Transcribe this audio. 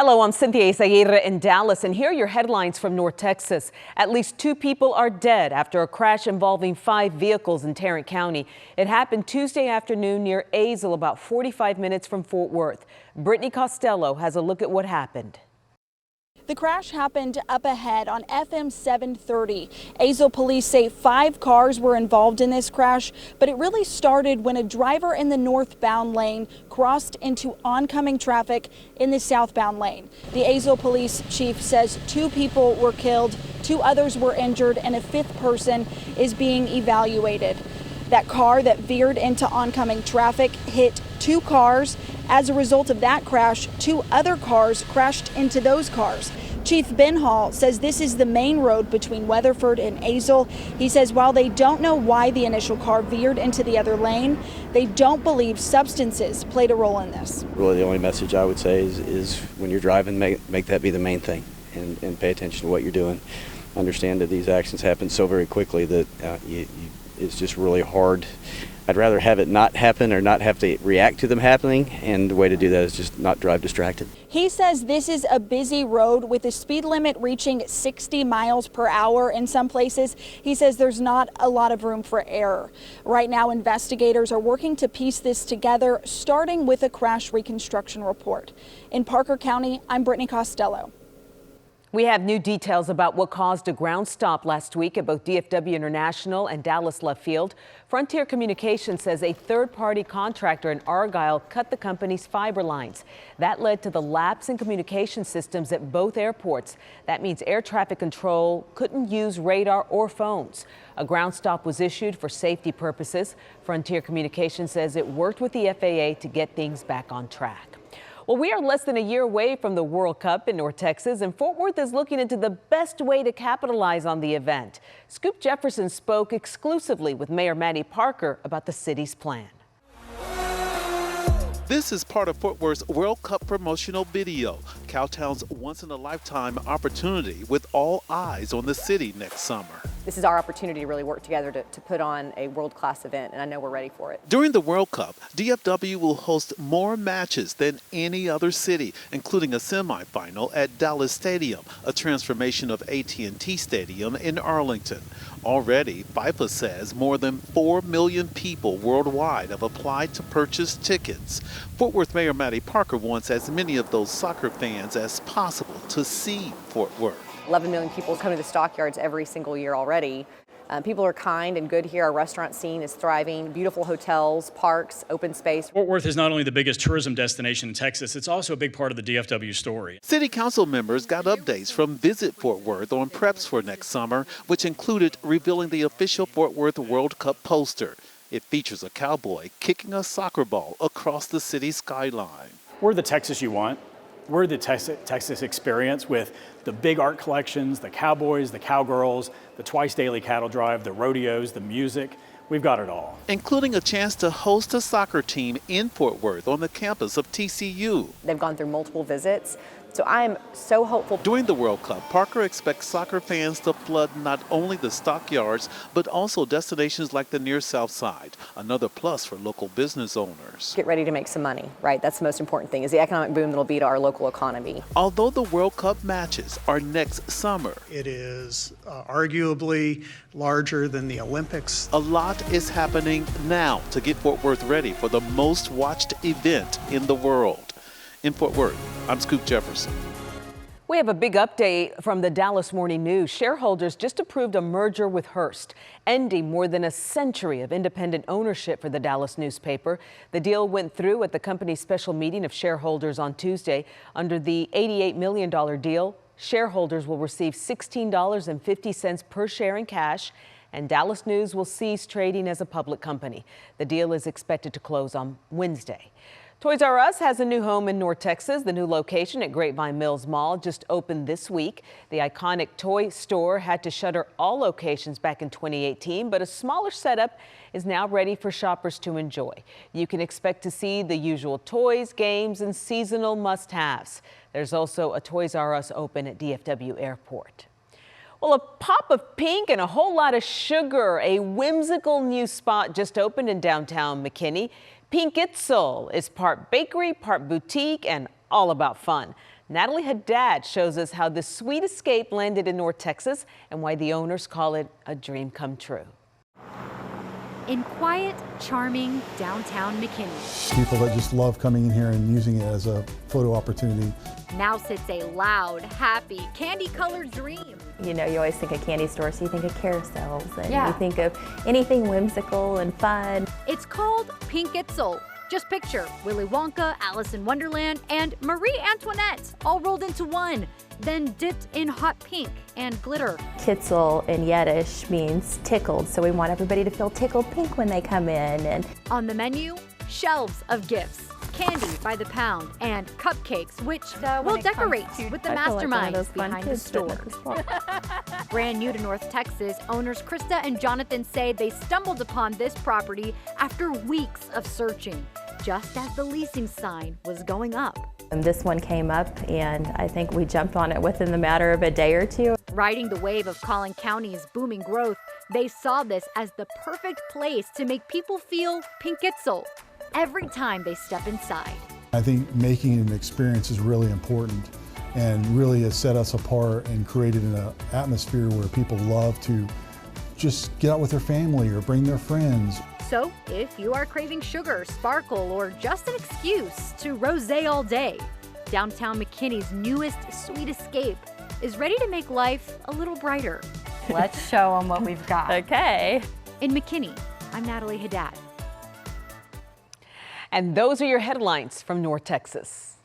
Hello, I'm Cynthia Izaguirre in Dallas, and here are your headlines from North Texas. At least 2 people are dead after a crash involving 5 vehicles in Tarrant County. It happened Tuesday afternoon near Azle, about 45 minutes from Fort Worth. Brittany Costello has a look at what happened. The crash happened up ahead on FM 730. Azle police say 5 cars were involved in this crash, but it really started when a driver in the northbound lane crossed into oncoming traffic in the southbound lane. The Azle police chief says 2 people were killed, 2 others were injured, and a 5th person is being evaluated. That car that veered into oncoming traffic hit 2 cars. As a result of that crash, 2 other cars crashed into those cars. Chief Ben Hall says this is the main road between Weatherford and Azle. He says while they don't know why the initial car veered into the other lane, they don't believe substances played a role in this. Really, the only message I would say is when you're driving, make that be the main thing and pay attention to what you're doing. Understand that these actions happen so very quickly that it's just really hard. I'd rather have it not happen or not have to react to them happening, and the way to do that is just not drive distracted. He says this is a busy road with the speed limit reaching 60 miles per hour in some places. He says there's not a lot of room for error. Right now, investigators are working to piece this together, starting with a crash reconstruction report. In Parker County, I'm Brittany Costello. We have new details about what caused a ground stop last week at both DFW International and Dallas Love Field. Frontier Communications says a third-party contractor in Argyle cut the company's fiber lines. That led to the lapse in communication systems at both airports. That means air traffic control couldn't use radar or phones. A ground stop was issued for safety purposes. Frontier Communications says it worked with the FAA to get things back on track. Well, we are less than a year away from the World Cup in North Texas, and Fort Worth is looking into the best way to capitalize on the event. Scoop Jefferson spoke exclusively with Mayor Matty Parker about the city's plan. This is part of Fort Worth's World Cup promotional video, Cowtown's once-in-a-lifetime opportunity with all eyes on the city next summer. This is our opportunity to really work together to put on a world-class event, and I know we're ready for it. During the World Cup, DFW will host more matches than any other city, including a semifinal at Dallas Stadium, a transformation of AT&T Stadium in Arlington. Already, FIFA says more than 4 million people worldwide have applied to purchase tickets. Fort Worth Mayor Matty Parker wants as many of those soccer fans as possible to see Fort Worth. 11 million people come to the stockyards every single year already. People are kind and good here. Our restaurant scene is thriving. Beautiful hotels, parks, open space. Fort Worth is not only the biggest tourism destination in Texas, it's also a big part of the DFW story. City council members got updates from Visit Fort Worth on preps for next summer, which included revealing the official Fort Worth World Cup poster. It features a cowboy kicking a soccer ball across the city skyline. We're the Texas you want. We're the Texas experience with the big art collections, the cowboys, the cowgirls, the twice daily cattle drive, the rodeos, the music. We've got it all. Including a chance to host a soccer team in Fort Worth on the campus of TCU. They've gone through multiple visits, so I am so hopeful. During the World Cup, Parker expects soccer fans to flood not only the stockyards, but also destinations like the near South Side, another plus for local business owners. Get ready to make some money, right? That's the most important thing, is the economic boom that'll be to our local economy. Although the World Cup matches are next summer, it is arguably larger than the Olympics. A lot is happening now to get Fort Worth ready for the most watched event in the world. In Fort Worth, I'm Scoop Jefferson. We have a big update from the Dallas Morning News. Shareholders just approved a merger with Hearst, ending more than a century of independent ownership for the Dallas newspaper. The deal went through at the company's special meeting of shareholders on Tuesday. Under the $88 million deal, shareholders will receive $16.50 per share in cash, and Dallas News will cease trading as a public company. The deal is expected to close on Wednesday. Toys R Us has a new home in North Texas. The new location at Grapevine Mills Mall just opened this week. The iconic toy store had to shutter all locations back in 2018, but a smaller setup is now ready for shoppers to enjoy. You can expect to see the usual toys, games, and seasonal must-haves. There's also a Toys R Us open at DFW Airport. Well, a pop of pink and a whole lot of sugar. A whimsical new spot just opened in downtown McKinney. Pink Itzel is part bakery, part boutique, and all about fun. Natalie Haddad shows us how this sweet escape landed in North Texas and why the owners call it a dream come true. In quiet, charming downtown McKinney, People that just love coming in here and using it as a photo opportunity. now sits a loud, happy, candy-colored dream. You know, you always think of candy stores, so you think of carousels, and Yeah. you think of anything whimsical and fun. It's called Pink Itzel. Just picture Willy Wonka, Alice in Wonderland, and Marie Antoinette all rolled into one, then dipped in hot pink and glitter. Kitzel in Yiddish means tickled, so we want everybody to feel tickled pink when they come in. And On the menu, shelves of gifts, candy by the pound, and cupcakes, which we'll decorate with the I feel like one of those masterminds fun behind the kids sitting store. at the store. Brand new to North Texas, owners Krista and Jonathan say they stumbled upon this property after weeks of searching, just as the leasing sign was going up. And this one came up, and I think we jumped on it within the matter of a day or two. Riding the wave of Collin County's booming growth, they saw this as the perfect place to make people feel Pink Itzel every time they step inside. I think making it an experience is really important and really has set us apart and created an atmosphere where people love to just get out with their family or bring their friends. So, if you are craving sugar, sparkle, or just an excuse to rosé all day, downtown McKinney's newest sweet escape is ready to make life a little brighter. Let's show them what we've got. Okay. In McKinney, I'm Natalie Haddad. And those are your headlines from North Texas.